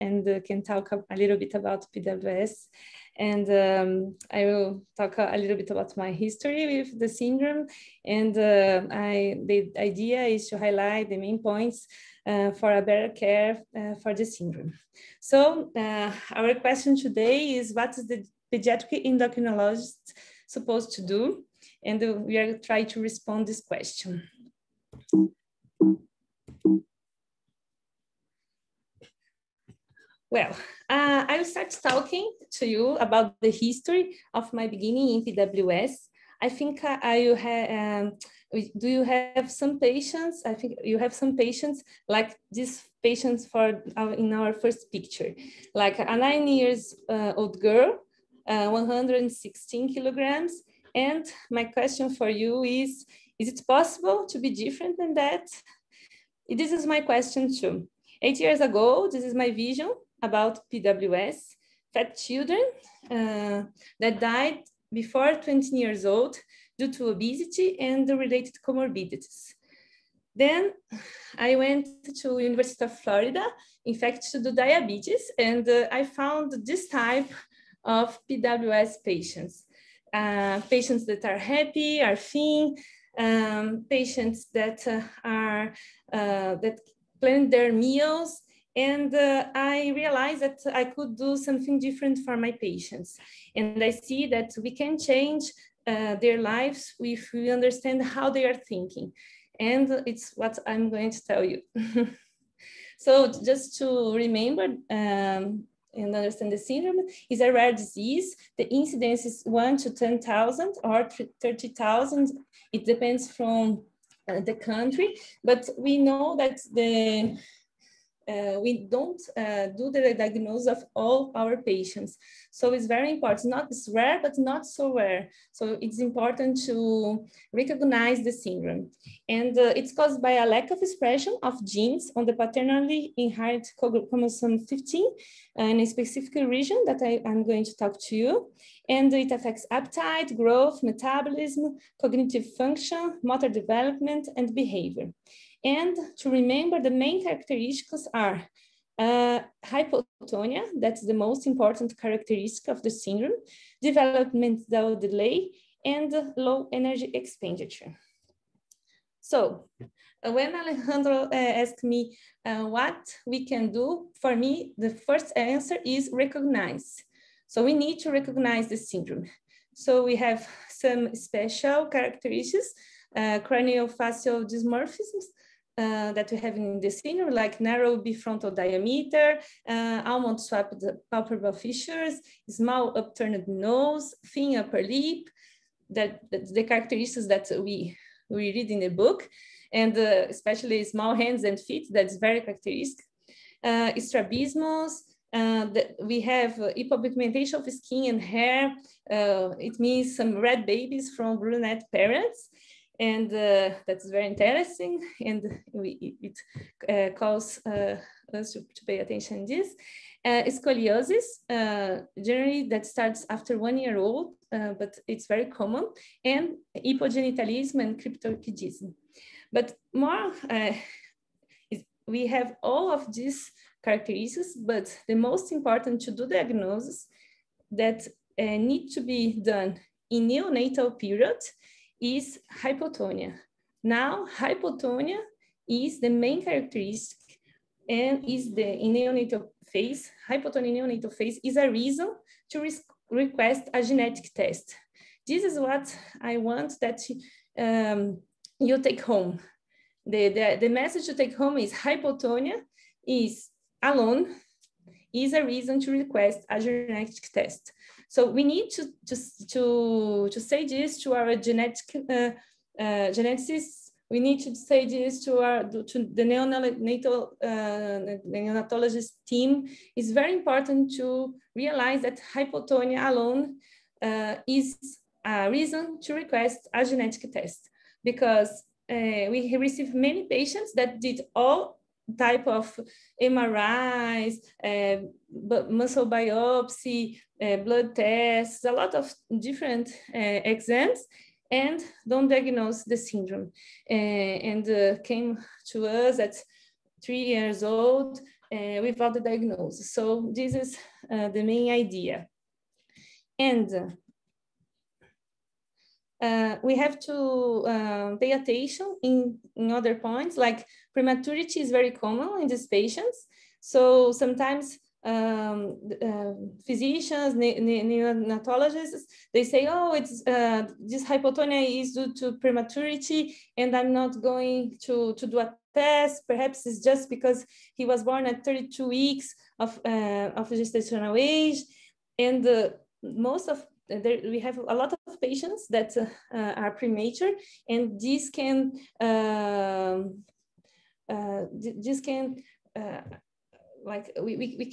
and can talk a little bit about PWS. And I will talk a little bit about my history with the syndrome. And the idea is to highlight the main points for a better care for the syndrome. So our question today is, what is the pediatric endocrinologist supposed to do? And we are trying to respond this question. Well, I will start talking to you about the history of my beginning in PWS. I think do you have some patients? I think you have some patients like these patients in our first picture, like a 9 years old girl, 116 kilograms. And my question for you is it possible to be different than that? This is my question too. 8 years ago, this is my vision about PWS, fat children that died before 20 years old due to obesity and the related comorbidities. Then I went to University of Florida, in fact, to do diabetes, and I found this type of PWS patients. Patients that are happy, are thin, patients that that plan their meals. And I realized that I could do something different for my patients. And I see that we can change their lives if we understand how they are thinking. And it's what I'm going to tell you. So just to remember and understand, the syndrome is a rare disease. The incidence is 1 to 10,000 or 30,000. It depends from the country, but we know that we don't do the diagnosis of all our patients. So it's very important. It's rare, but not so rare. So it's important to recognize the syndrome. And it's caused by a lack of expression of genes on the paternally inherited chromosome 15 in a specific region that I'm going to talk to you. And it affects appetite, growth, metabolism, cognitive function, motor development, and behavior. And to remember, the main characteristics are hypotonia, that's the most important characteristic of the syndrome, developmental delay, and low energy expenditure. So when Alejandro asked me what we can do, for me, the first answer is recognize. So we need to recognize the syndrome. So we have some special characteristics, craniofacial dysmorphisms, that we have in the syndrome, like narrow bifrontal diameter, almond swapped palpebral fissures, small upturned nose, thin upper lip, that's the characteristics that we read in the book, and especially small hands and feet, that's very characteristic. Strabismus, we have hypopigmentation of skin and hair. It means some red babies from brunette parents. And that's very interesting, and it calls us to pay attention to this. Scoliosis, generally that starts after 1 year old, but it's very common, and hypogenitalism and cryptorchidism. But more, we have all of these characteristics, but the most important to do diagnosis that need to be done in neonatal period is hypotonia. Now, hypotonia is the main characteristic and is in neonatal phase. Hypotonia in neonatal phase is a reason to request a genetic test. This is what I want that you take home. The message to take home is hypotonia is alone is a reason to request a genetic test. So we need to say this to our geneticists. We need to say this to the neonatologist team. It's very important to realize that hypotonia alone is a reason to request a genetic test, because we receive many patients that did all type of MRIs, muscle biopsy, blood tests, a lot of different exams, and don't diagnose the syndrome. And came to us at 3 years old without the diagnosis. So this is the main idea. And we have to pay attention in other points, like prematurity is very common in these patients. So sometimes physicians, neonatologists, they say, oh, it's this hypotonia is due to prematurity, and I'm not going to do a test. Perhaps it's just because he was born at 32 weeks of gestational age. And most of we have a lot of patients that are premature, and this can like we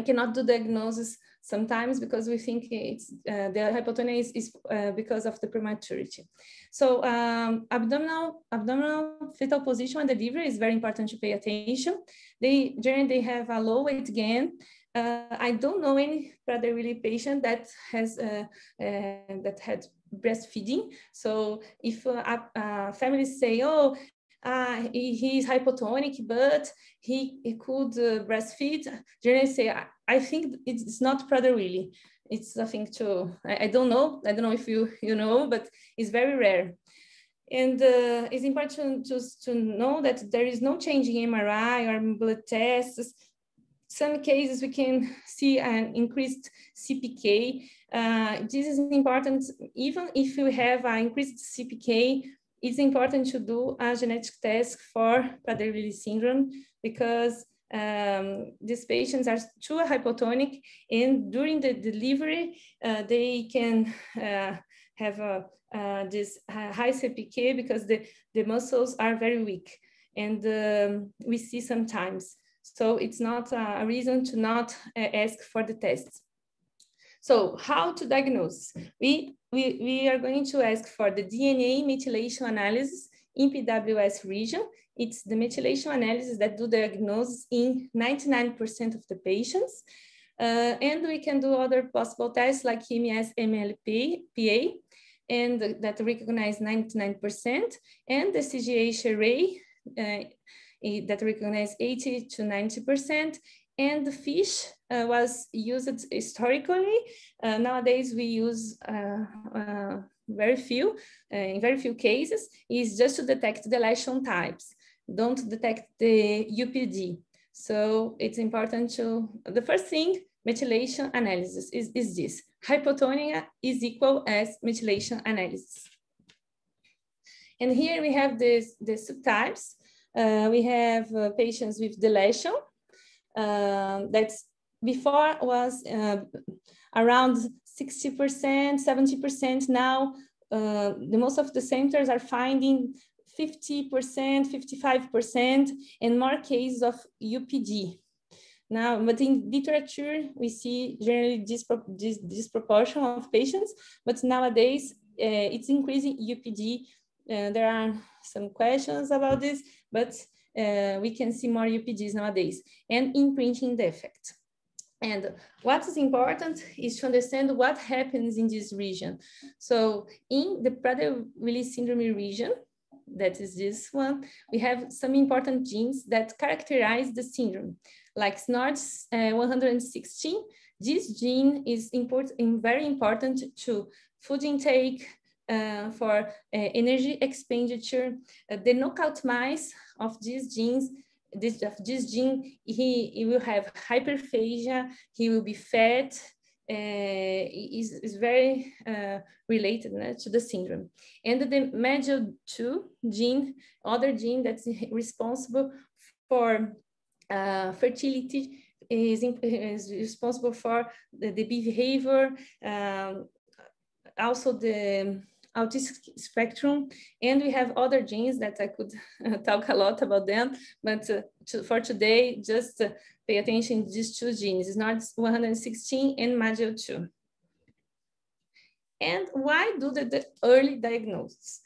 cannot do diagnosis sometimes because we think it's the hypotonia is because of the prematurity. So abdominal fetal position and delivery is very important to pay attention. Generally they have a low weight gain. I don't know any Prader-Willi patient that has that had breastfeeding. So if families say, oh, he is hypotonic, but he could breastfeed, generally say, I think it's not Prader-Willi. It's a thing to, I don't know if you know, but it's very rare. And it's important to know that there is no change in MRI or blood tests. Some cases we can see an increased CPK. This is important. Even if you have an increased CPK, it's important to do a genetic test for Prader-Willi syndrome because these patients are too hypotonic, and during the delivery, they can have this high CPK because the muscles are very weak, and we see sometimes. So it's not a reason to not ask for the tests. So how to diagnose? We are going to ask for the DNA methylation analysis in PWS region. It's the methylation analysis that do diagnosis in 99% of the patients. And we can do other possible tests like HEMIAS MLPA, and that recognize 99%, and the CGH array, that recognize 80 to 90%, and the fish was used historically. Nowadays we use very few, in very few cases, is just to detect the lesion types, don't detect the UPD. So it's important to, the first thing, methylation analysis is this. Hypotonia is equal as methylation analysis. And here we have the subtypes. We have patients with deletion. That's before was around 60%, 70%. Now, the most of the centers are finding 50%, 55%, and more cases of UPD. Now, but in literature, we see generally this disproportion of patients, but nowadays it's increasing UPD. There are some questions about this, but we can see more UPDs nowadays, and imprinting defect. And what is important is to understand what happens in this region. So in the Prader-Willi syndrome region, that is this one, we have some important genes that characterize the syndrome, like SNORDS 116. This gene is very important to food intake, for energy expenditure. The knockout mice of these genes, this gene, he will have hyperphagia, he will be fat, is very related to the syndrome. And the MAGEL2 gene, other gene that's responsible for fertility, is responsible for the behavior, also the autistic spectrum, and we have other genes that I could talk a lot about them, but for today, just pay attention to these two genes. It's not 116 and MAGEL2. And why do the early diagnosis?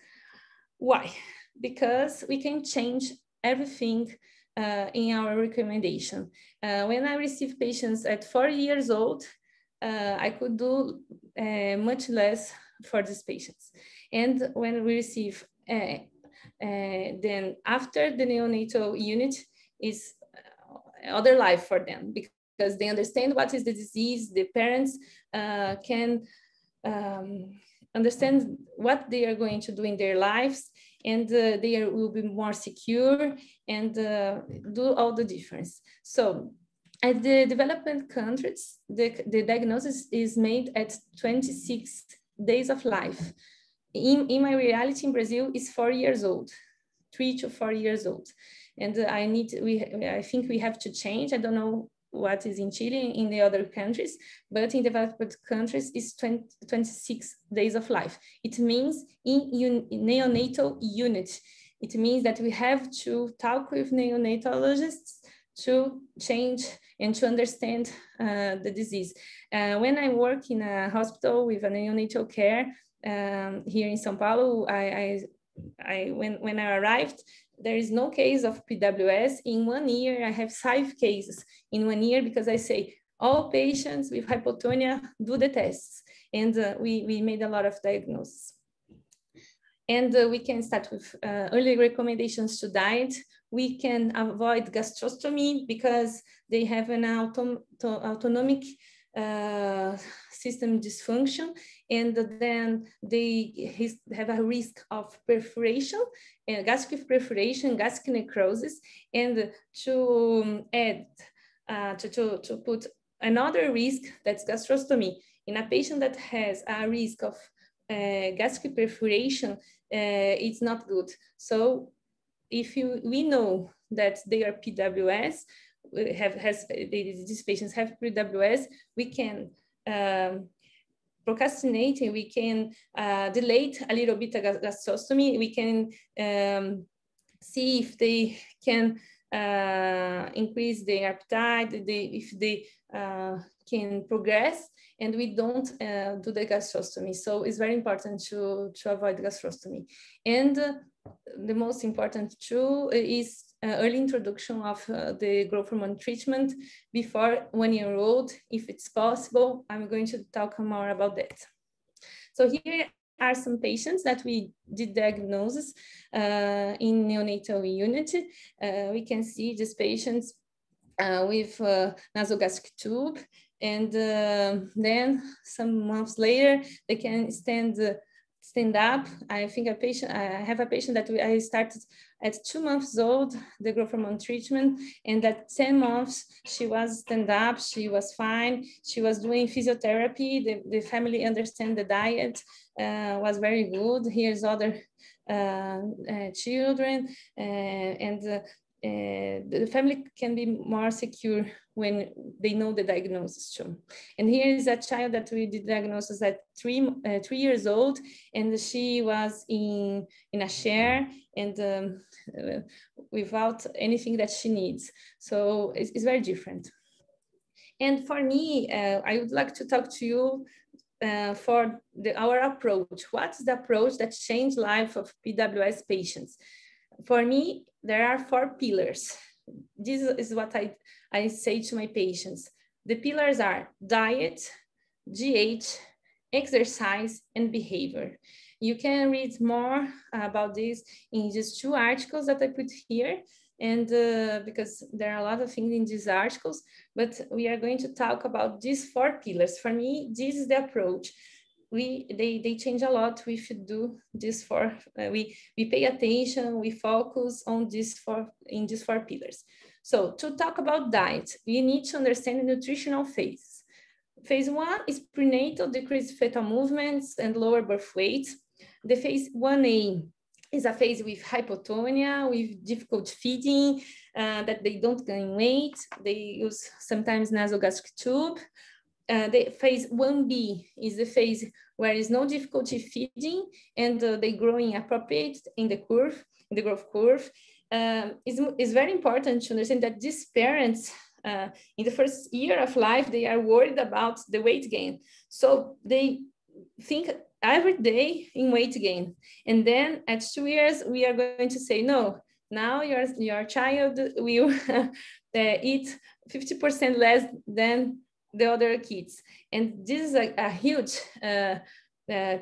Why? Because we can change everything in our recommendation. When I receive patients at 4 years old, I could do much less for these patients. And when we receive, then after the neonatal unit is other life for them, because they understand what is the disease. The parents can understand what they are going to do in their lives, and they will be more secure and do all the difference. So at the developing countries, the diagnosis is made at 26 days of life. In my reality in Brazil is 4 years old, 3 to 4 years old. And I think we have to change. I don't know what is in Chile, in the other countries, but in developed countries is 26 days of life. It means in neonatal unit. It means that we have to talk with neonatologists to change and to understand the disease. When I work in a hospital with a neonatal care here in São Paulo, when I arrived, there is no case of PWS. In 1 year, I have 5 cases in 1 year, because I say all patients with hypotonia do the tests, and we made a lot of diagnoses. And we can start with early recommendations to diet. We can avoid gastrostomy because they have an autonomic system dysfunction, and then they have a risk of perforation, gastric perforation, gastric necrosis, and to add, to put another risk, that's gastrostomy. In a patient that has a risk of gastric perforation, it's not good. So if we know that they are PWS, these patients have PWS, we can procrastinate, and we can delay a little bit gastrostomy. We can see if they can increase their appetite, if they can progress, and we don't do the gastrostomy. So it's very important to avoid gastrostomy. And the most important too is early introduction of the growth hormone treatment before 1 year old, if it's possible. I'm going to talk more about that. So here are some patients that we did diagnosis in neonatal unit. We can see these patients with nasogastric tube, and then some months later they can stand up. I have a patient that I started at 2 months old, the growth hormone treatment, and at 10 months, she was stand up, she was fine, she was doing physiotherapy, the family understand the diet, was very good. Here's other children, and the family can be more secure when they know the diagnosis too. And here is a child that we did diagnosis at 3 years old, and she was in a chair and without anything that she needs. So it's very different. And for me, I would like to talk to you for our approach. What's the approach that changed life of PWS patients? For me, there are 4 pillars. This is what I say to my patients. The pillars are diet, GH, exercise, and behavior. You can read more about this in just 2 articles that I put here, and because there are a lot of things in these articles, but we are going to talk about these 4 pillars. For me, this is the approach. They change a lot. We should do this we pay attention, we focus on these 4 pillars. So to talk about diet, we need to understand the nutritional phase. Phase 1 is prenatal, decreased fetal movements and lower birth weight. The phase 1A is a phase with hypotonia, with difficult feeding, that they don't gain weight. They use sometimes nasogastric tube. The phase 1B is the phase where there is no difficulty feeding, and they growing appropriate in the curve, in the growth curve. It's very important to understand that these parents, in the first year of life, they are worried about the weight gain. So they think every day in weight gain. And then at 2 years, we are going to say, no, now your child will eat 50% less than the other kids. And this is a huge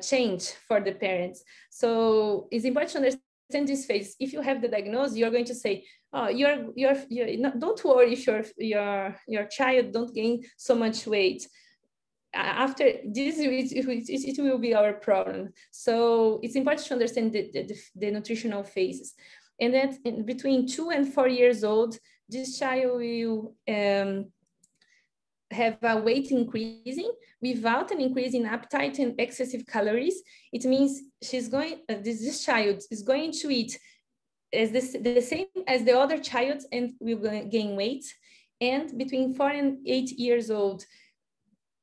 change for the parents. So it's important to understand this phase. If you have the diagnosis, you're going to say, oh, you're not, don't worry if your child don't gain so much weight. After this, it will be our problem. So it's important to understand the nutritional phases. And that between 2 and 4 years old, this child will have a weight increasing without an increase in appetite and excessive calories. It means this child is going to eat as the same as the other child and will gain weight. And between 4 and 8 years old,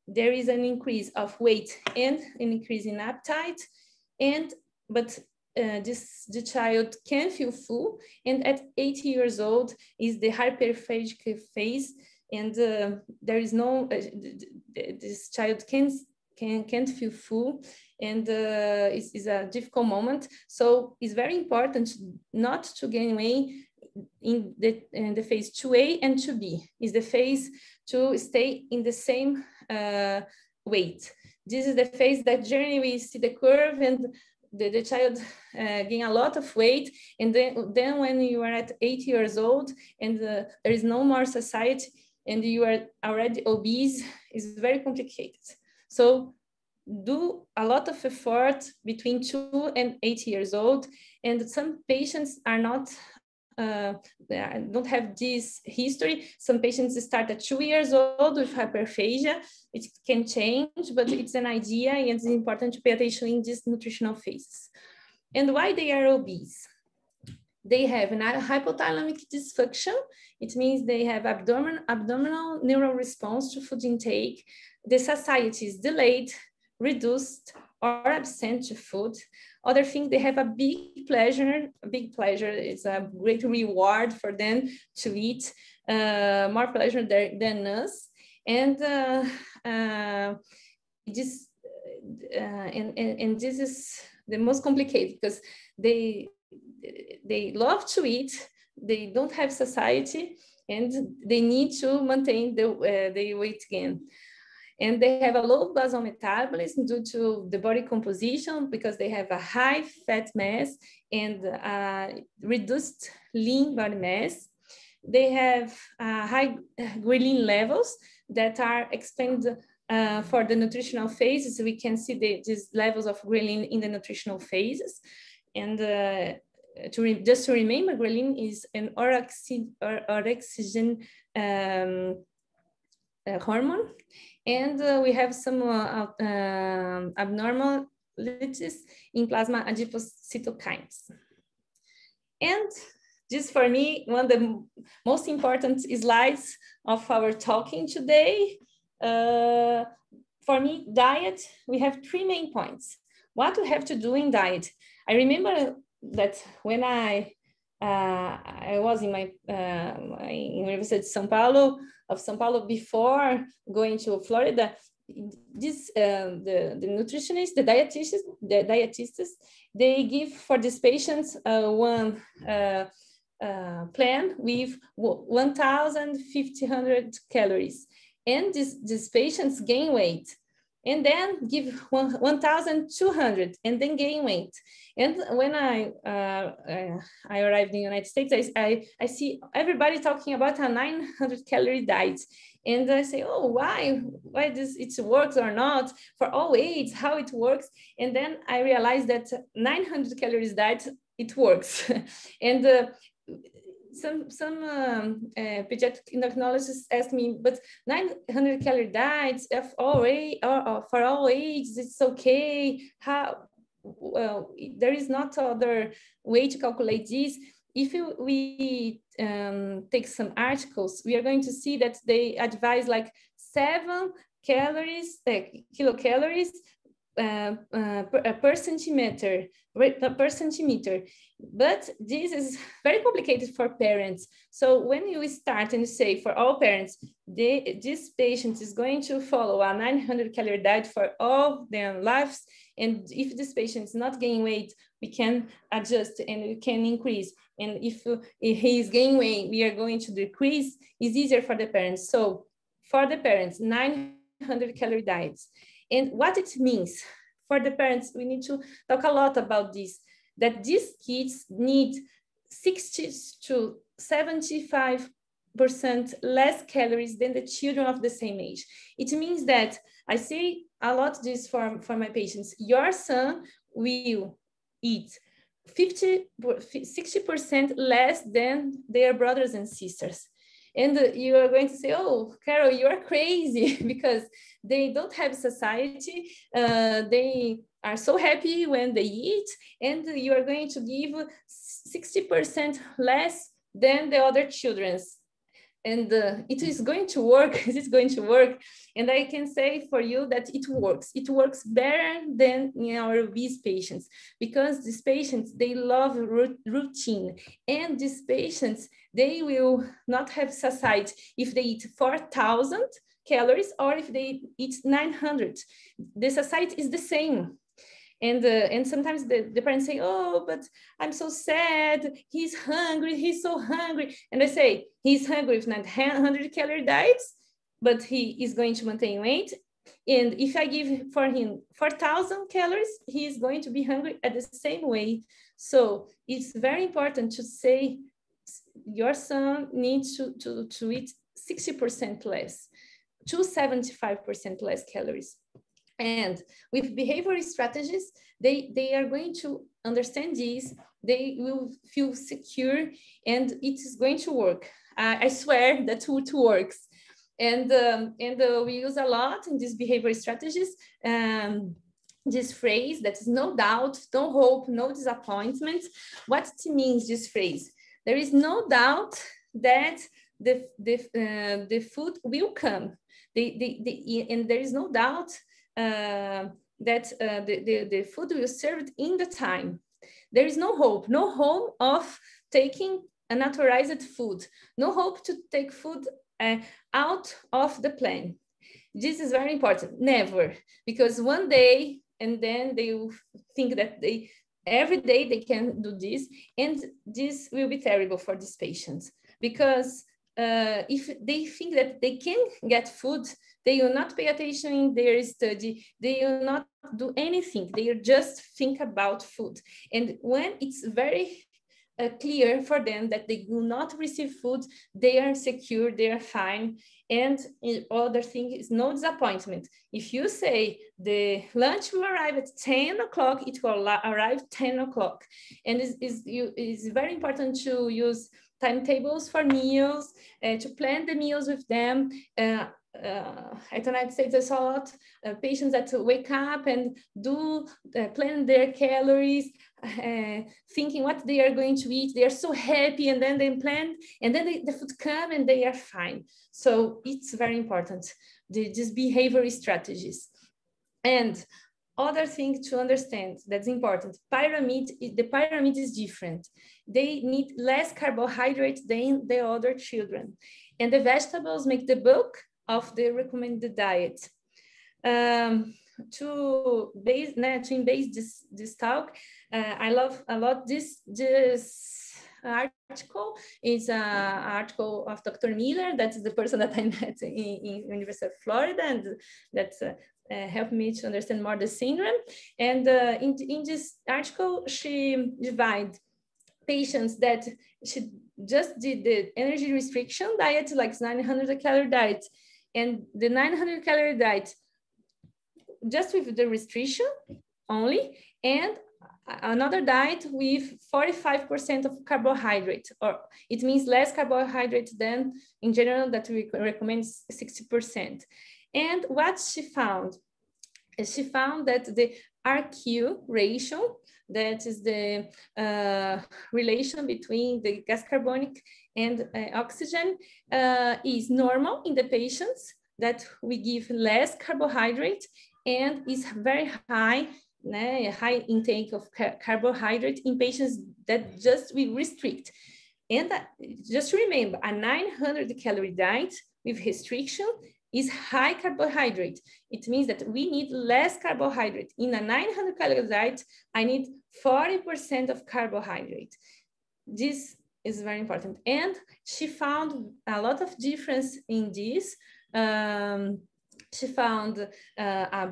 there is an increase of weight and an increase in appetite. But the child can feel full. And at 8 years old is the hyperphagic phase. And there is no, this child can't feel full, and it's a difficult moment. So it's very important not to gain weight in the phase 2A and 2B. Is the phase to stay in the same weight. This is the phase that generally we see the curve and the child gain a lot of weight. And then when you are at 8 years old and there is no more satiety, and you are already obese, is very complicated. So do a lot of effort between 2 and 8 years old. And some patients are not, don't have this history. Some patients start at 2 years old with hyperphagia. It can change, but it's an idea, and it's important to pay attention in these nutritional phases. And why they are obese? They have an hypothalamic dysfunction. It means they have abdominal neural response to food intake. The satiety is delayed, reduced, or absent to food. Other thing, they have a big pleasure. It's a great reward for them to eat, more pleasure than us. And this is the most complicated, because they love to eat, they don't have satiety, and they need to maintain the weight gain. And they have a low basal metabolism due to the body composition, because they have a high fat mass and reduced lean body mass. They have high ghrelin levels that are explained for the nutritional phases. We can see these levels of ghrelin in the nutritional phases. And just to remember, ghrelin is an orexin hormone. And we have some abnormalities in plasma adipocytokines. And this, for me, one of the most important slides of our talking today. For me, diet, we have 3 main points. What we have to do in diet. I remember that when I was in my University of São Paulo before going to Florida, this the nutritionists, the dietitists, they give for these patients one plan with 1,500 calories, and these patients gain weight, and then give 1,200 and then gain weight. And when I arrived in the United States, I see everybody talking about a 900 calorie diet. And I say, oh, why does it works or not? For all age, how it works? And then I realized that 900 calories diet, it works. And some pediatric endocrinologists asked me, but 900 calorie diets of all age, or for all ages, it's okay. How? Well, there is not other way to calculate this. If we take some articles, we are going to see that they advise like 7 kilocalories per centimeter. But this is very complicated for parents. So when you start and you say for all parents, this patient is going to follow a 900 calorie diet for all their lives. And if this patient is not gaining weight, we can adjust and we can increase. And if he is gaining weight, we are going to decrease. It's easier for the parents. So for the parents, 900 calorie diets. And what it means for the parents, we need to talk a lot about this, that these kids need 60 to 75% less calories than the children of the same age. It means that I say a lot this for my patients. Your son will eat 60% less than their brothers and sisters. And you are going to say, oh, Carol, you are crazy because they don't have society. They are so happy when they eat, and you are going to give 60% less than the other children's. And it is going to work. It is going to work. And I can say for you that it works. It works better than in our obese patients, because these patients, they love routine. And these patients, they will not have satiety if they eat 4,000 calories or if they eat 900. The satiety is the same. And sometimes the parents say, oh, but I'm so sad. He's hungry. He's so hungry. And I say, he's hungry with 900 calorie diets, but he is going to maintain weight. And if I give for him 4,000 calories, he is going to be hungry at the same way. So it's very important to say your son needs to eat 60% less, to 75% less calories. And with behavioral strategies, they are going to understand this, they will feel secure, and it is going to work. I swear that it works. And we use a lot in these behavioral strategies, this phrase that is no doubt, no hope, no disappointment. What it means, this phrase? There is no doubt that the food will come. And there is no doubt that the food will serve in the time. There is no hope of taking a naturalized food, no hope to take food out of the plan. This is very important, never, because one day, and then they will think that every day they can do this, and this will be terrible for these patients, because if they think that they can get food, they will not pay attention in their study, they will not do anything, they will just think about food. And when it's very clear for them that they will not receive food, they are secure, they are fine. And other thing is no disappointment. If you say the lunch will arrive at 10 o'clock, it will arrive 10 o'clock. And it's very important to use timetables for meals, to plan the meals with them. At the United States, there's a lot patients that wake up and do plan their calories, thinking what they are going to eat. They are so happy, and then they plan, and then the food come and they are fine. So it's very important, these behavioral strategies. And other thing to understand that's important, the pyramid is different. They need less carbohydrates than the other children. And the vegetables make the bulk of the recommended diet. To base this talk, I love a lot this article. It's an article of Dr. Miller. That's the person that I met in University of Florida, and that's helped me to understand more the syndrome. And in this article, she divided patients that she just did the energy restriction diet, like 900 calorie diet, and the 900 calorie diet just with the restriction only, and another diet with 45% of carbohydrate, or it means less carbohydrate than in general that we recommend 60%. And what she found is she found that the RQ ratio, that is the relation between the gas carbonic and oxygen, is normal in the patients that we give less carbohydrate, and is very high, high intake of carbohydrate in patients that just we restrict. And just remember, a 900 calorie diet with restriction is high carbohydrate. It means that we need less carbohydrate. In a 900 calorie diet, I need 40% of carbohydrate. This is very important. And she found a lot of difference in this. She found a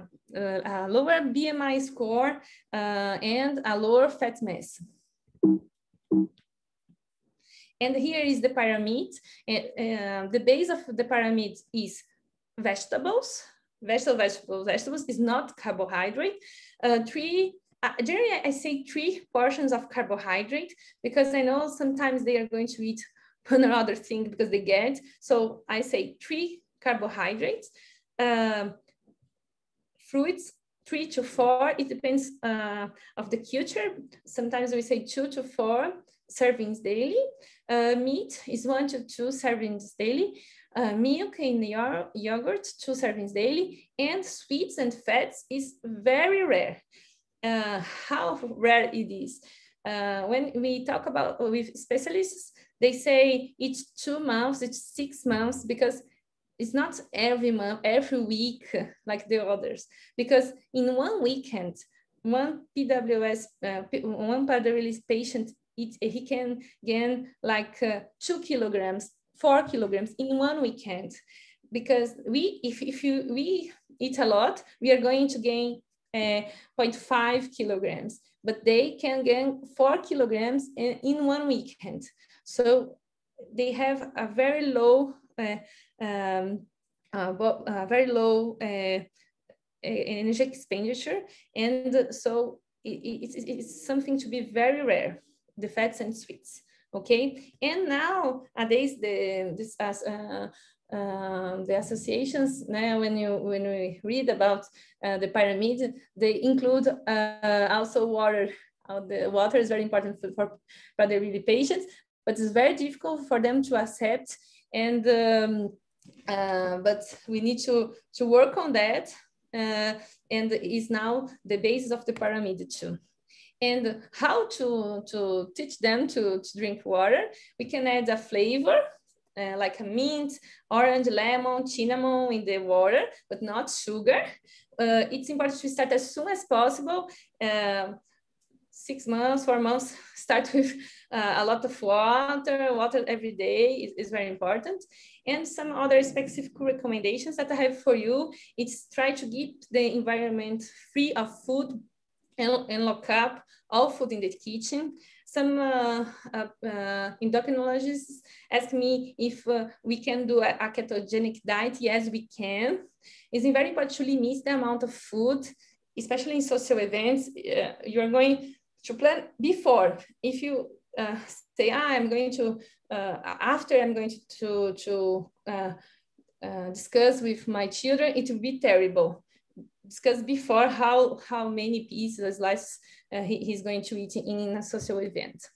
lower BMI score and a lower fat mass. And here is the pyramid. The base of the pyramid is vegetables. Vegetables is not carbohydrate. Generally, I say 3 portions of carbohydrate, because I know sometimes they are going to eat one or other thing because they get. So I say 3 carbohydrates. Fruits, 3 to 4. It depends of the culture. Sometimes we say 2 to 4 servings daily. Meat is 1 to 2 servings daily. Milk and yogurt, 2 servings daily. And sweets and fats is very rare. How rare it is. When we talk about with specialists, they say each 2 months, each 6 months, because it's not every month, every week like the others. Because in one weekend, one PWS, one Prader-Willi patient, he can gain like 2 kilograms, 4 kilograms in one weekend. Because if we eat a lot, we are going to gain 0.5 kilograms, but they can gain 4 kilograms in one weekend. So they have a very low, energy expenditure, and so it's something to be very rare, the fats and sweets. Okay, and nowadays the associations, now when we read about the pyramid, they include also water. The water is very important for Prader-Willi patients, but it's very difficult for them to accept. And but we need to work on that, and is now the basis of the pyramid too. And how to teach them to drink water? We can add a flavor, like a mint, orange, lemon, cinnamon in the water, but not sugar. It's important to start as soon as possible. 6 months, 4 months, start with a lot of water every day is very important. And some other specific recommendations that I have for you, it's try to keep the environment free of food and lock up all food in the kitchen. Some endocrinologists ask me if we can do a ketogenic diet. Yes, we can. It's very important to limit the amount of food, especially in social events. You're going to plan before. If you say, I'm going to, after I'm going to discuss with my children, it will be terrible. Discuss before how many pieces, slices he's going to eat in a social event.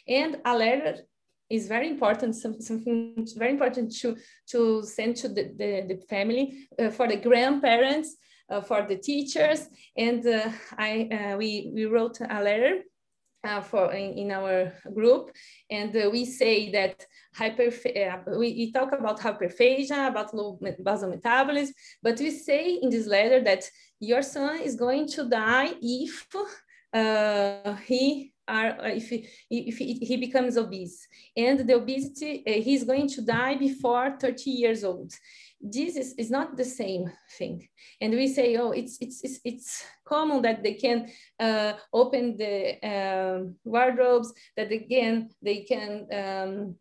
And a letter is very important, something very important to send to the family, for the grandparents, for the teachers. And we wrote a letter in our group, and we say that we talk about hyperphagia, about low basal metabolism, but we say in this letter that your son is going to die if he becomes obese, and the obesity, he's going to die before 30 years old. This is not the same thing. And we say, oh, it's common that they can open the wardrobes, that again they can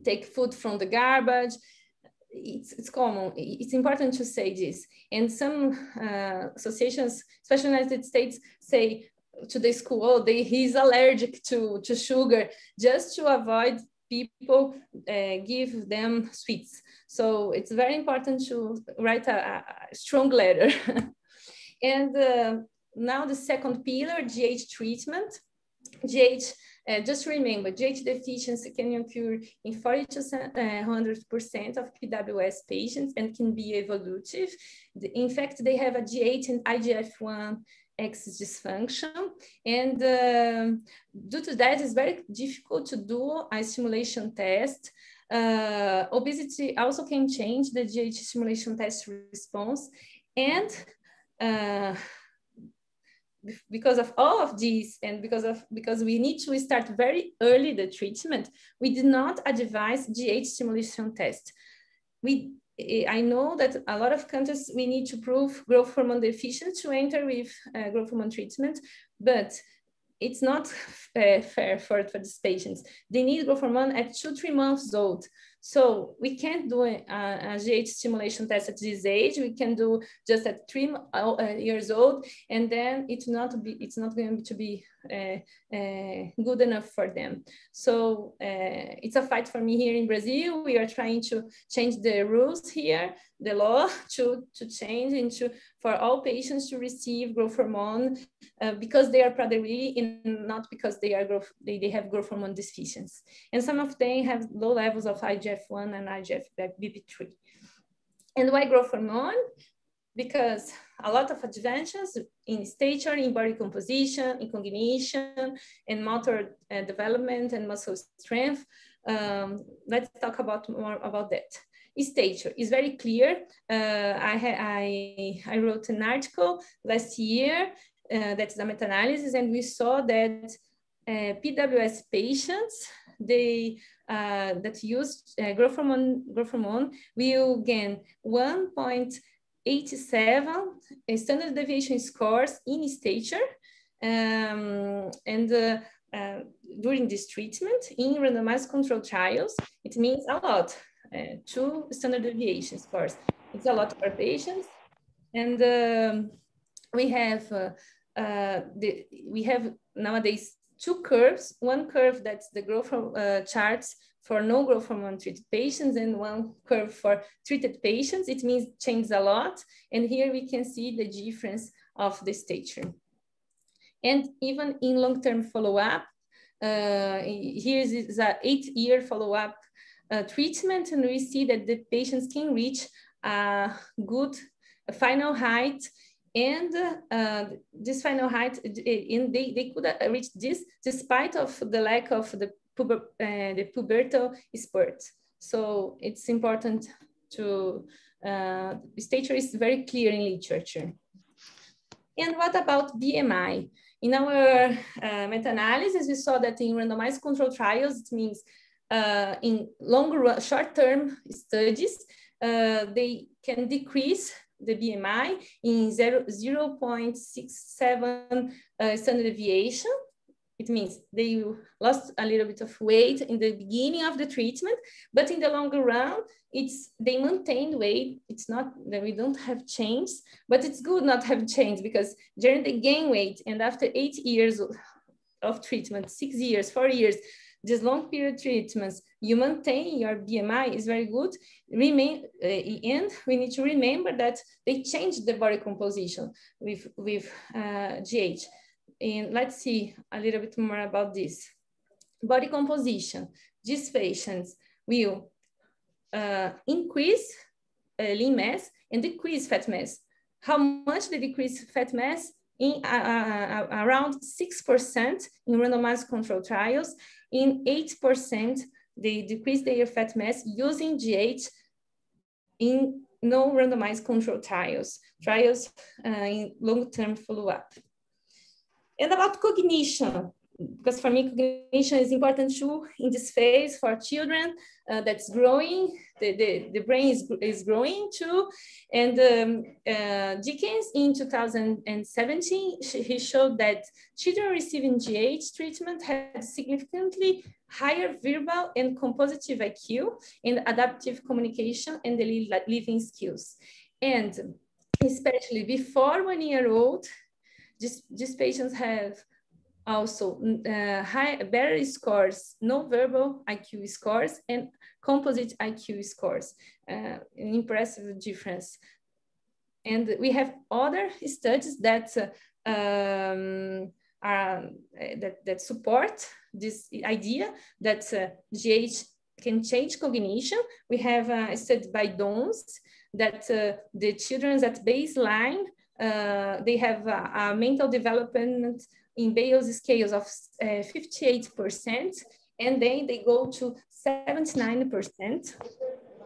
take food from the garbage. It's common. It's important to say this. And some associations, especially in the United States, say to the school, oh, he's allergic to sugar, just to avoid people give them sweets. So it's very important to write a strong letter. And now the second pillar, GH treatment. GH, just remember, GH deficiency can occur in 40 to 100% of PWS patients and can be evolutive. In fact, they have a GH and IGF-1 axis dysfunction, and due to that, it's very difficult to do a stimulation test. Obesity also can change the GH stimulation test response, and because of all of these, and because we need to start very early the treatment, we do not advise GH stimulation test. I know that a lot of countries, we need to prove growth hormone deficient to enter with growth hormone treatment, but it's not fair for these patients. They need growth hormone at 2-3 months old. So we can't do a GH stimulation test at this age. We can do just at 3 years old, and then it's not going to be good enough for them. So it's a fight for me here in Brazil. We are trying to change the rules here, the law, to change into for all patients to receive growth hormone because they are Prader-Willi and not because they have growth hormone deficiency. And some of them have low levels of IGF-1 and IGF-BP3. And why growth hormone? Because a lot of advances in stature, in body composition, in cognition, and motor development and muscle strength. Let's talk more about that. Stature is very clear. I wrote an article last year that's a meta-analysis, and we saw that PWS patients that use growth hormone will gain 1.87 standard deviation scores in stature, during this treatment in randomized controlled trials. It means a lot. 2 standard deviation scores. It's a lot for patients, and we have nowadays 2 curves. One curve that's the growth charts for no growth hormone treated patients, and one curve for treated patients. It means changes a lot, and here we can see the difference of the stature. And even in long-term follow-up, here is a 8-year follow-up treatment, and we see that the patients can reach a good final height, and this final height, and they could reach this despite of the lack of the pubertal spurt. So it's important to, stature is very clear in literature. And what about BMI? In our meta-analysis, we saw that in randomized controlled trials, it means in short-term studies, they can decrease the BMI in 0.67 standard deviation. It means they lost a little bit of weight in the beginning of the treatment, but in the longer run, they maintain weight. It's not that we don't have change, but it's good not have change, because during they gain weight, and after 8 years of treatment, 6 years, 4 years, these long period treatments, you maintain your BMI is very good. And we need to remember that they change the body composition with GH. And let's see a little bit more about this. Body composition. These patients will increase lean mass and decrease fat mass. How much they decrease fat mass? In around 6% in randomized controlled trials. In 8%, they decrease their fat mass using GH in no randomized controlled trials in long-term follow-up. And about cognition, because for me, cognition is important too in this phase for children that's growing. The brain is growing too. And Dickens in 2017, he showed that children receiving GH treatment had significantly higher verbal and compositive IQ and adaptive communication and daily living skills. And especially before 1 year old, these patients have also better scores, no verbal IQ scores and composite IQ scores, an impressive difference. And we have other studies that that support this idea that GH can change cognition. We have a study by Dons that the children at baseline, they have a mental development in Bayes scales of 58%, and then they go to 79%.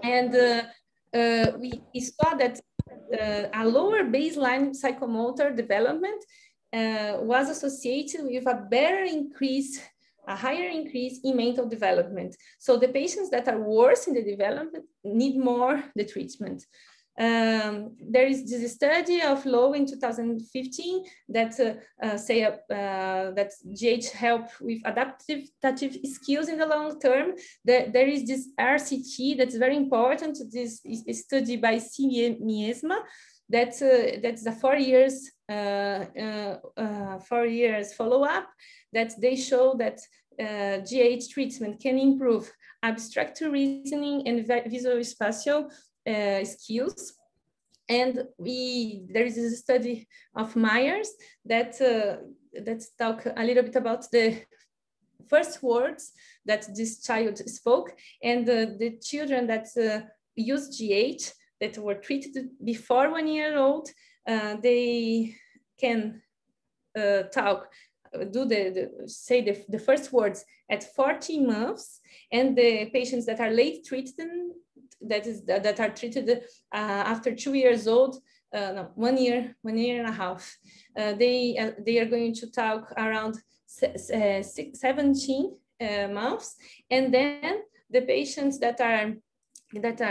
And we saw that a lower baseline psychomotor development was associated with a better increase, a higher increase in mental development. So the patients that are worse in the development need more the treatment. There is this study of Lowe in 2015 that say that GH help with adaptive skills in the long term. There is this RCT that's very important. This is a study by C. Miesma that's a 4 years 4 years follow-up that they show that GH treatment can improve abstract reasoning and visual spatial skills. And there is a study of Myers that talk a little bit about the first words that this child spoke, and the children that use GH that were treated before 1 year old, they can talk, say the first words at 40 months, and the patients that are late treated, that are treated after 2 years old, no, 1 year and a half, they are going to talk around 17 months, and then the patients that are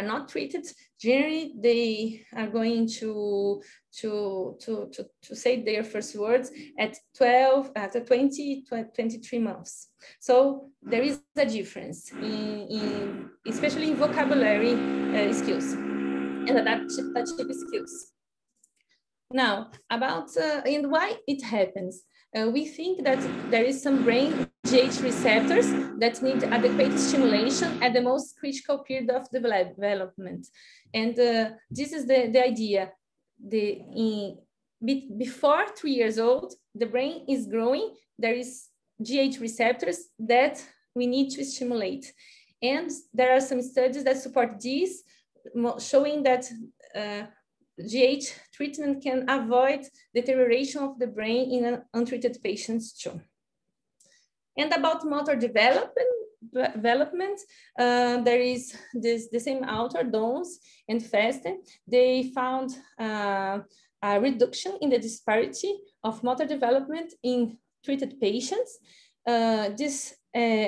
not treated, generally they are going to say their first words at 23 months. So there is a difference in especially in vocabulary skills and adaptive skills. Now, about and why it happens. We think that there is some brain GH receptors that need adequate stimulation at the most critical period of development. And this is the idea. Before 3 years old, the brain is growing. There is GH receptors that we need to stimulate. And there are some studies that support this, showing that GH treatment can avoid deterioration of the brain in untreated patients too. And about motor development, there is the same author, Dons and Feste. They found a reduction in the disparity of motor development in treated patients. This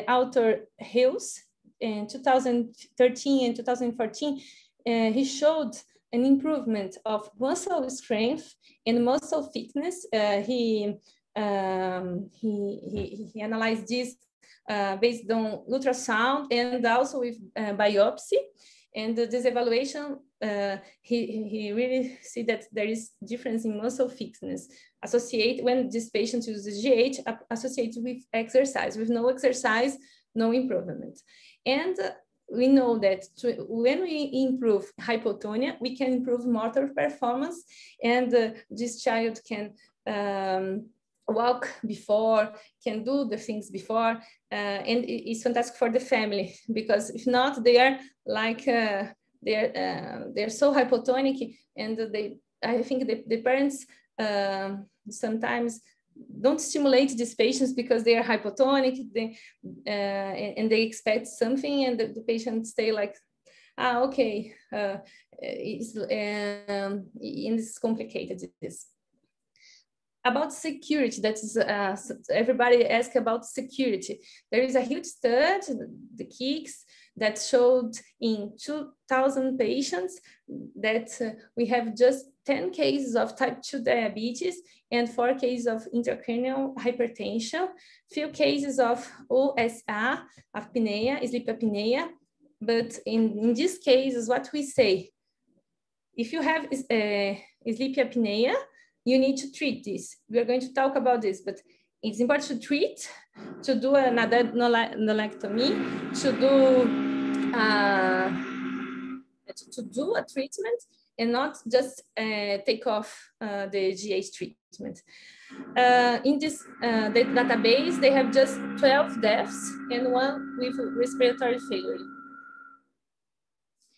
author Hills in 2013 and 2014, he showed an improvement of muscle strength and muscle fitness. He analyzed this based on ultrasound and also with biopsy. And this evaluation, he really see that there is difference in muscle fitness associated when this patient uses GH associated with exercise. With no exercise, no improvement. And we know that when we improve hypotonia, we can improve motor performance, and this child can walk before, can do the things before, and it's fantastic for the family, because if not, they are like they're so hypotonic, and I think the parents sometimes don't stimulate these patients because they are hypotonic, and they expect something, and the patient stay like, okay, and it's complicated. This about security, that is everybody asks about security. There is a huge study, the KICS, that showed in 2,000 patients that we have just 10 cases of type 2 diabetes and 4 cases of intracranial hypertension, few cases of OSA, apnea, sleep apnea. But in these cases, what we say, if you have sleep apnea, you need to treat this. We are going to talk about this, but it's important to treat, to do an adenectomy, to do a treatment, and not just take off the GH treatment. In this database, they have just 12 deaths and 1 with respiratory failure.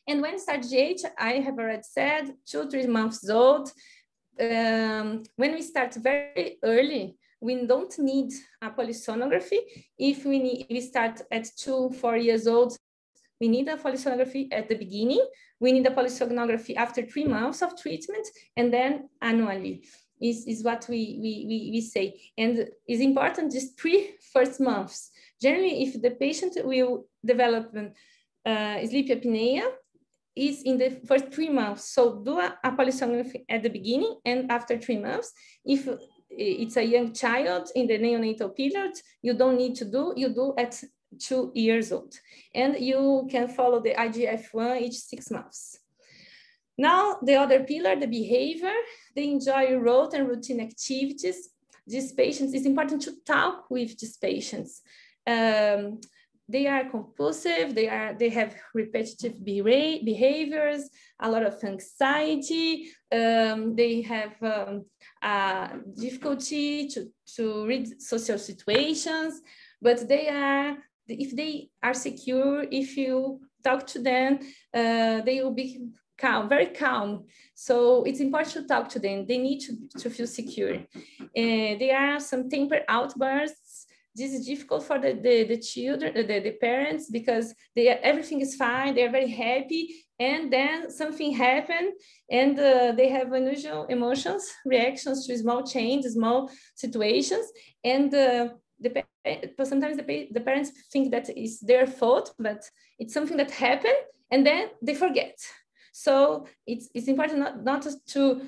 And when start GH, I have already said, 2-3 months old. When we start very early, we don't need a polysonography. If we start at 2-4 years old, we need a polysonography at the beginning. We need a polysonography after 3 months of treatment, and then annually is what we say. And it's important these 3 first months. Generally, if the patient will develop sleep apnea, is in the first 3 months. So do a polysomnography at the beginning and after 3 months. If it's a young child in the neonatal period, you don't need to do, you do at 2 years old. And you can follow the IGF-1 each 6 months. Now, the other pillar, the behavior, they enjoy rote and routine activities. These patients, it's important to talk with these patients. They are compulsive, they have repetitive behaviors, a lot of anxiety, they have difficulty to read social situations, but if they are secure, if you talk to them, they will be calm, very calm. So it's important to talk to them. They need to feel secure. There are some temper outbursts. This is difficult for the children, the parents, because everything is fine. They're very happy. And then something happened and they have unusual emotions, reactions to small changes, small situations. And sometimes the parents think that it's their fault, but it's something that happened and then they forget. So it's important not to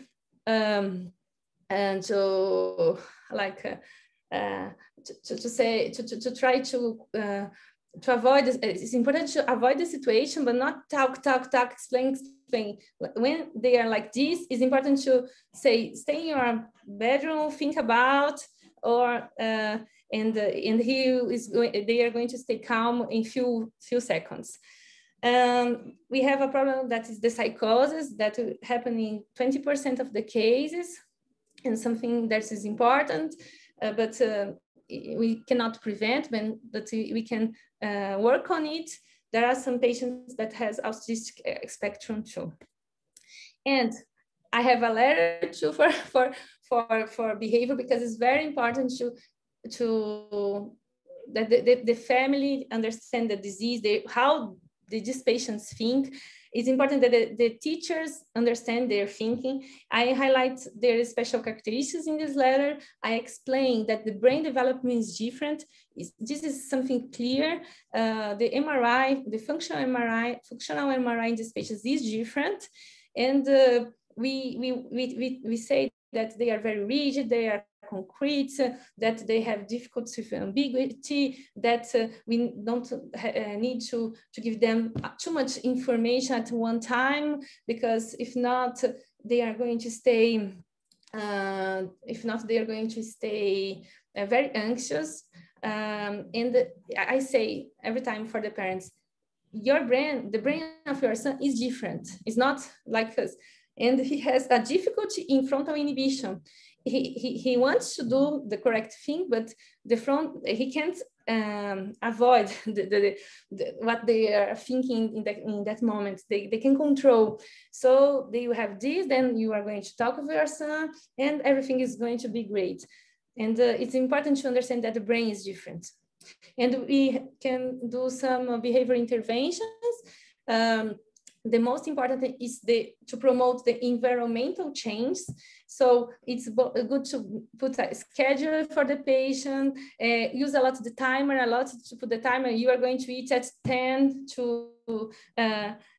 try to avoid this. It's important to avoid the situation, but not talk, explain. When they are like this, it's important to say, stay in your bedroom, think about, or they are going to stay calm in few seconds. We have a problem that is the psychosis that happen in 20% of the cases, and something that is important, but we cannot prevent, but we can work on it. There are some patients that has autistic spectrum too. And I have a letter too for behavior, because it's very important that the family understand the disease, how these patients think. It's important that the teachers understand their thinking. I highlight their special characteristics in this letter. I explain that the brain development is different. This is something clear. The MRI, the functional MRI in these patients is different. And we say that they are very rigid, they are concrete, that they have difficulty with ambiguity, that we don't need to give them too much information at one time, because if not, they are going to stay very anxious. And I say every time for the parents, the brain of your son is different. It's not like us. And he has a difficulty in frontal inhibition. He wants to do the correct thing, but he can't avoid what they are thinking in that moment. They can control. So they have this, then you are going to talk with your son, and everything is going to be great. And it's important to understand that the brain is different. And we can do some behavior interventions. The most important thing is to promote the environmental change. So it's good to put a schedule for the patient, use a lot of the timer, to put the timer. You are going to eat at 10 to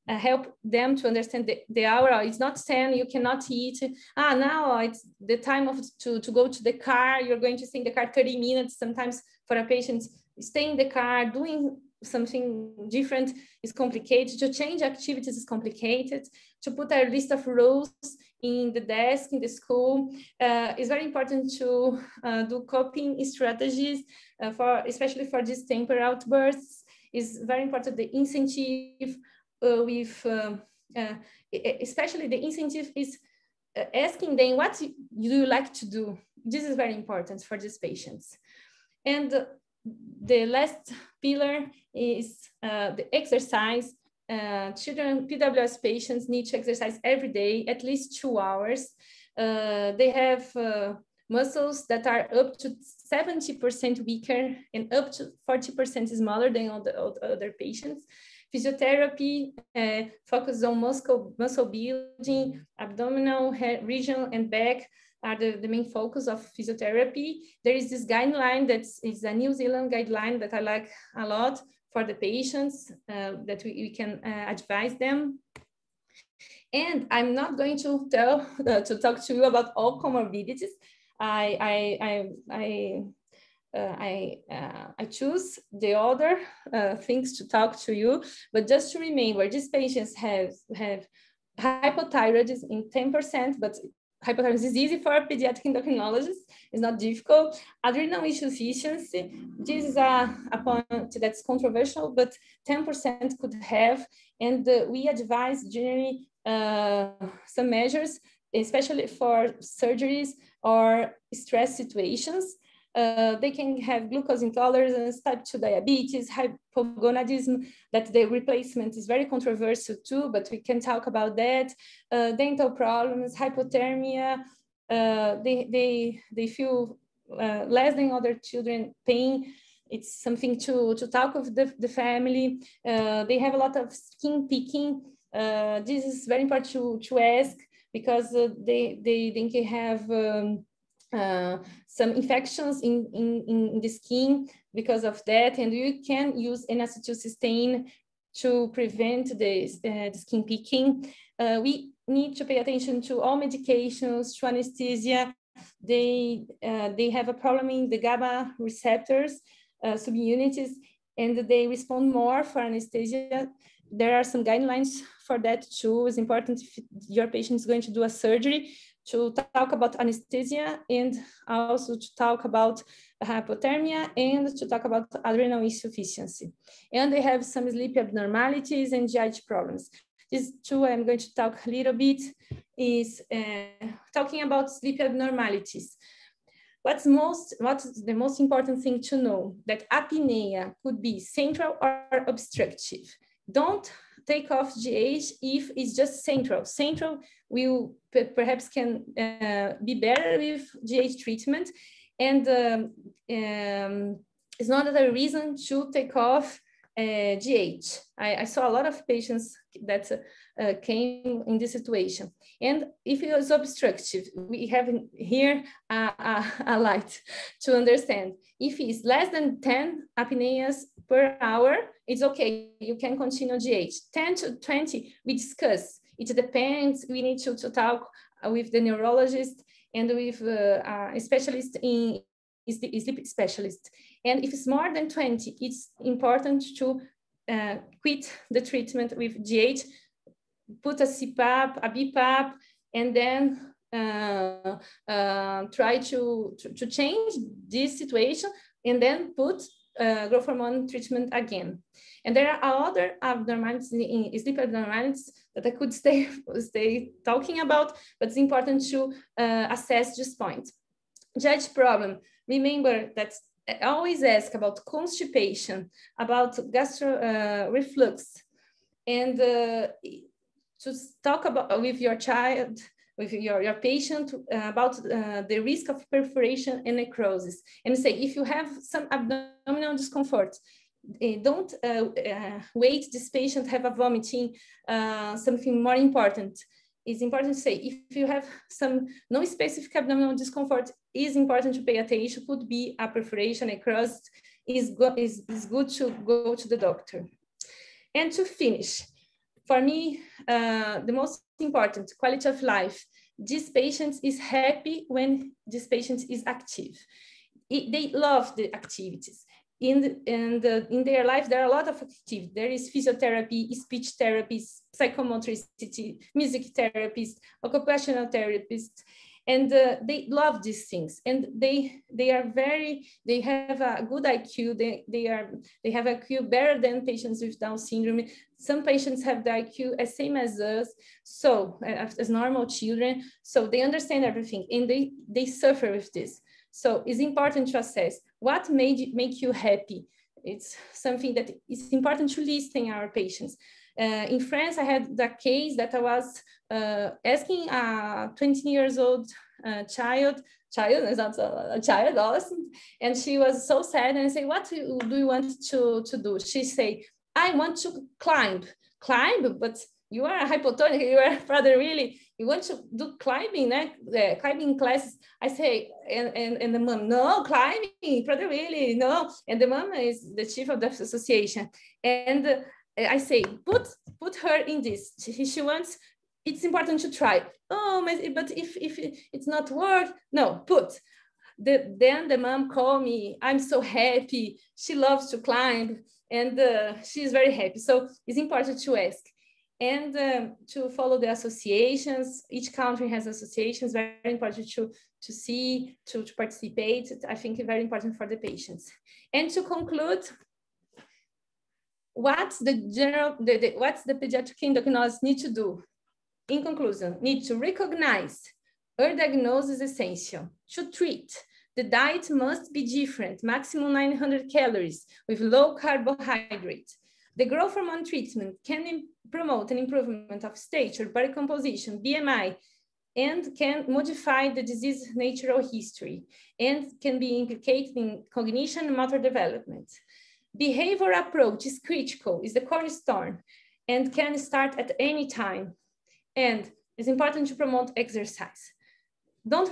help them to understand the hour. It's not 10, you cannot eat. Now it's the time to go to the car. You're going to stay in the car 30 minutes. Sometimes for a patient, stay in the car, doing something different is complicated. To change activities is complicated. To put a list of rules in the desk in the school is very important. To do coping strategies especially for these temper outbursts is very important. The incentive especially the incentive is asking them, what do you like to do? This is very important for these patients. And the last pillar is the exercise. Children, PWS patients need to exercise every day, at least 2 hours. They have muscles that are up to 70% weaker and up to 40% smaller than all the other patients. Physiotherapy focuses on muscle building, abdominal, region, and back are the main focus of physiotherapy. There is this guideline that is a New Zealand guideline that I like a lot for the patients that we can advise them. And I'm not going to talk to you about all comorbidities. I choose the other things to talk to you, but just to remember, these patients have hypothyroidism in 10%, but hypothyroidism is easy for a pediatric endocrinologist. It's not difficult. Adrenal insufficiency, this is a point that's controversial, but 10% could have, and we advise generally some measures, especially for surgeries or stress situations. They can have glucose intolerance, type 2 diabetes, hypogonadism, that the replacement is very controversial too, but we can talk about that. Dental problems, hypothermia, they feel less than other children pain. It's something to talk with the family. They have a lot of skin picking. This is very important to ask, because they can have some infections in the skin because of that, and you can use N-acetylcysteine to prevent the skin picking. We need to pay attention to all medications, to anesthesia. They have a problem in the GABA receptors, subunits, and they respond more for anesthesia. There are some guidelines for that too. It's important if your patient is going to do a surgery to talk about anesthesia, and also to talk about hypothermia, and to talk about adrenal insufficiency. And they have some sleep abnormalities and GI problems. These two I'm going to talk a little bit, is talking about sleep abnormalities. What's the most important thing to know? That apnea could be central or obstructive. Don't take off GH if it's just central. Central will perhaps can be better with GH treatment, and it's not a reason to take off GH. I saw a lot of patients that came in this situation. And if it is obstructive, we have here a light to understand. If it's less than 10 apneas per hour, it's okay, you can continue GH. 10 to 20, we discuss. It depends, we need to talk with the neurologist and with a specialist in sleep specialist. And if it's more than 20, it's important to quit the treatment with GH, put a CPAP, a BPAP, and then try to change this situation, and then put growth hormone treatment again. And there are other abnormalities in sleep abnormalities that I could stay talking about, but it's important to assess this point. GI problem, remember that I always ask about constipation, about reflux, and to talk about with your child, with your patient, about the risk of perforation and necrosis. And say, if you have some abdominal discomfort, don't wait this patient have a vomiting. Something more important. It's important to say, if you have some non-specific abdominal discomfort, it's important to pay attention. Could be a perforation, necrosis. Is good to go to the doctor. And to finish, for me, the most important, quality of life. This patient is happy when this patient is active. They love the activities. In their life, there are a lot of activities. There is physiotherapy, speech therapies, psychomotricity, music therapists, occupational therapists, and they love these things. And they have a good IQ. They have IQ better than patients with Down syndrome. Some patients have the IQ as same as us, so as normal children. So they understand everything, and they suffer with this. So it's important to assess what make you happy. It's something that is important to listen our patients. In France, I had the case that I was asking a 20 years old child is not a child, adolescent, and she was so sad. And I say, what do you want to do? She say, I want to climb, but you are a hypotonic, you are Prader really, you want to do climbing, climbing classes. I say, and the mom, no, climbing, Prader really, no. And the mom is the chief of the association. And I say, put her in this. She wants it's important to try. Oh, but if it's not work, no, put. Then the mom called me, I'm so happy. She loves to climb and she's very happy. So it's important to ask. And to follow the associations. Each country has associations, very important to see, to participate. I think it's very important for the patients. And to conclude, what's the pediatric endocrinologist need to do? In conclusion, need to recognize early diagnosis is essential. To treat, the diet must be different, maximum 900 calories with low carbohydrate. The growth hormone treatment can promote an improvement of stature, body composition, BMI, and can modify the disease natural history and can be implicated in cognition and motor development. Behavior approach is critical, is the cornerstone, and can start at any time. And it's important to promote exercise. Don't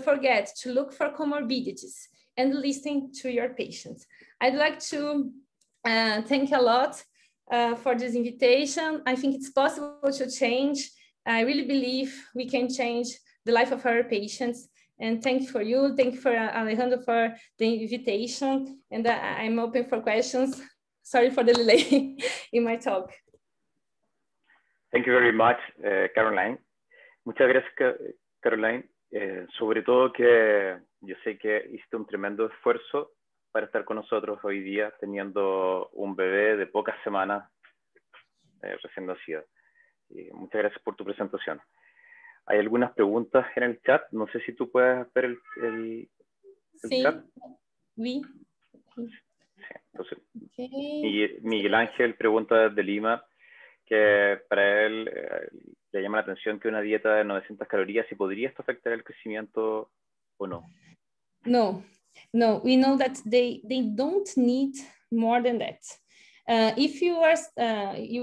forget to look for comorbidities and listen to your patients. I'd like to thank a lot for this invitation. I think it's possible to change. I really believe we can change the life of our patients. And thank you for you. Thank you for Alejandro for the invitation. And I'm open for questions. Sorry for the delay in my talk. Thank you very much, Caroline. Muchas gracias, Caroline. Sobre todo que yo sé que hiciste un tremendo esfuerzo para estar con nosotros hoy día, teniendo un bebé de pocas semanas recién nacido. Muchas gracias por tu presentación. Hay algunas preguntas en el chat. No sé si tú puedes ver el sí. chat. Sí. Sí, entonces, okay. Miguel Ángel pregunta desde Lima que para él le llama la atención que una dieta de 900 calorías, si podría esto afectar el crecimiento o no. No, we know that they don't need more than that. If you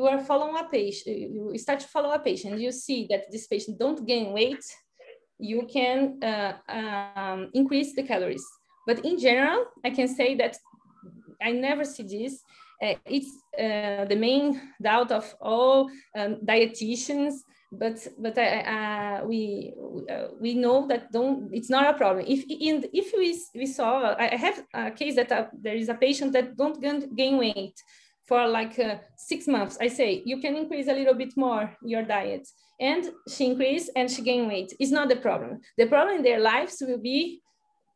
are following a patient, you start to follow a patient, you see that this patient don't gain weight, you can increase the calories. But in general, I can say that I never see this. It's the main doubt of all dietitians, but we know that it's not a problem. If we saw, I have a case that there is a patient that don't gain weight for like 6 months. I say you can increase a little bit more your diet, and she increased and she gained weight. It's not the problem. The problem in their lives will be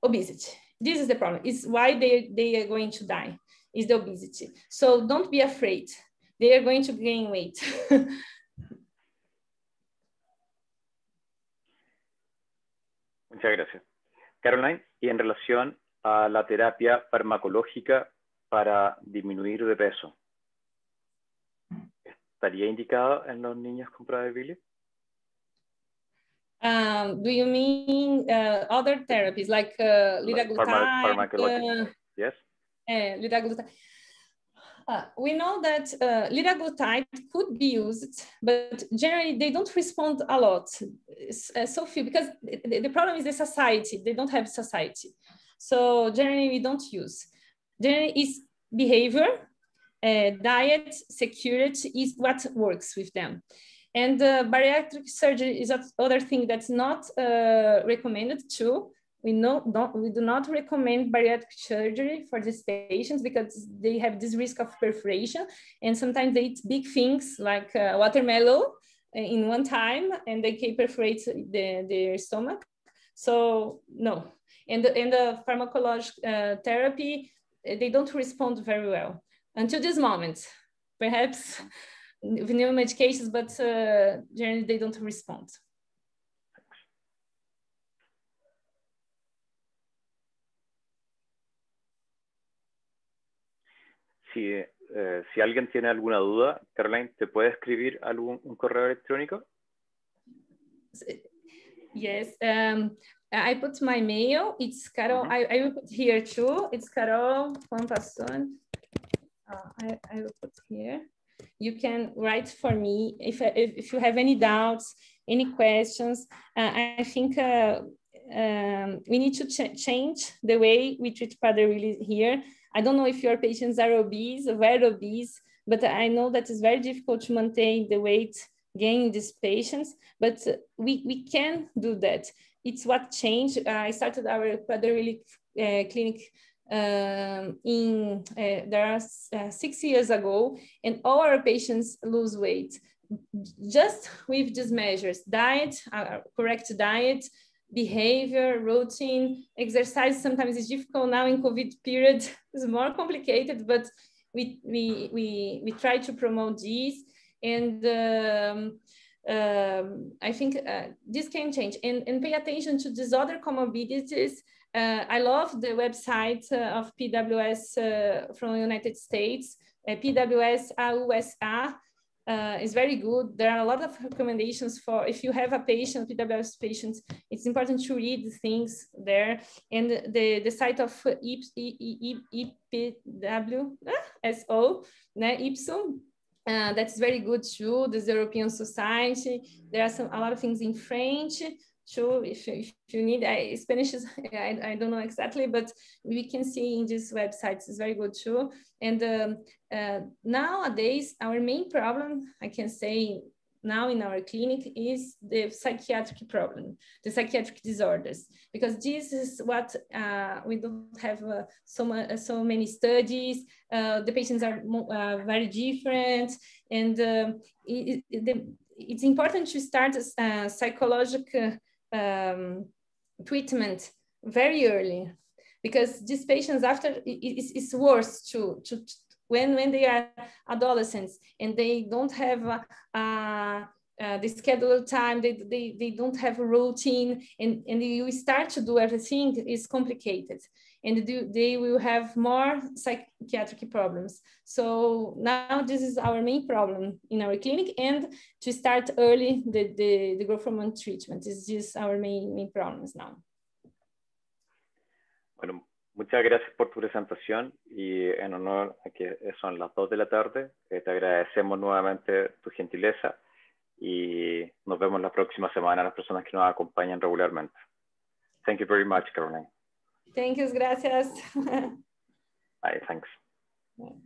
obesity. This is the problem. It's why they are going to die. Is the obesity. So don't be afraid. They are going to gain weight. Muchas gracias. Caroline, y en relación a la terapia farmacológica para disminuir de peso, ¿estaría indicada en los niños con Prader Willi? Do you mean other therapies like liraglutide? Pharmacological, yes. Liraglutide. We know that liraglutide could be used, but generally they don't respond a lot. So few, because the problem is the society. They don't have society. So generally we don't use. Generally it's behavior, diet, security is what works with them. And bariatric surgery is another thing that's not recommended too. We do not recommend bariatric surgery for these patients because they have this risk of perforation, and sometimes they eat big things like watermelon in one time, and they can perforate their stomach. So no, and the pharmacological therapy, they don't respond very well until this moment. Perhaps with new medications, but generally they don't respond. Si alguien tiene alguna duda, Caroline, ¿te puede escribir un correo electrónico? Yes, I put my mail. It's Carol. I will put here too. It's Carol from Passone. I will put here. You can write for me if you have any doubts, any questions. I think we need to change the way we treat Prader Willi here. I don't know if your patients are obese or very obese, but I know that it's very difficult to maintain the weight gain these patients, but we can do that. It's what changed. I started our Prader Willi clinic there are 6 years ago, and all our patients lose weight just with these measures: diet, correct diet, behavior, routine, exercise. Sometimes it's difficult now in COVID period; it's more complicated, but we try to promote these, and I think this can change, and pay attention to these other comorbidities. I love the website of PWS from the United States. PWS AUSA is very good. There are a lot of recommendations for if you have a patient, PWS patients, it's important to read things there. And the site of IPWSO, IPSO, that's very good too. This European Society. There are a lot of things in French. Sure, if you need Spanish, I don't know exactly, but we can see in these websites is very good too. And nowadays, our main problem, I can say now in our clinic, is the psychiatric problem, the psychiatric disorders, because this is what we don't have so many studies. The patients are very different, and it's important to start psychological treatment very early, because these patients after it's worse to when they are adolescents and they don't have the scheduled time, they don't have a routine, and you start to do everything is complicated, and they will have more psychiatric problems. So now this is our main problem in our clinic, and to start early the growth hormone treatment is just our main problems now. Bueno, muchas gracias por tu presentación, y en honor a que son las 2 de la tarde, te agradecemos nuevamente tu gentileza, y nos vemos la próxima semana las personas que nos acompañan regularmente. Thank you very much, Caroline. Thank you, gracias. Bye, thanks. Yeah.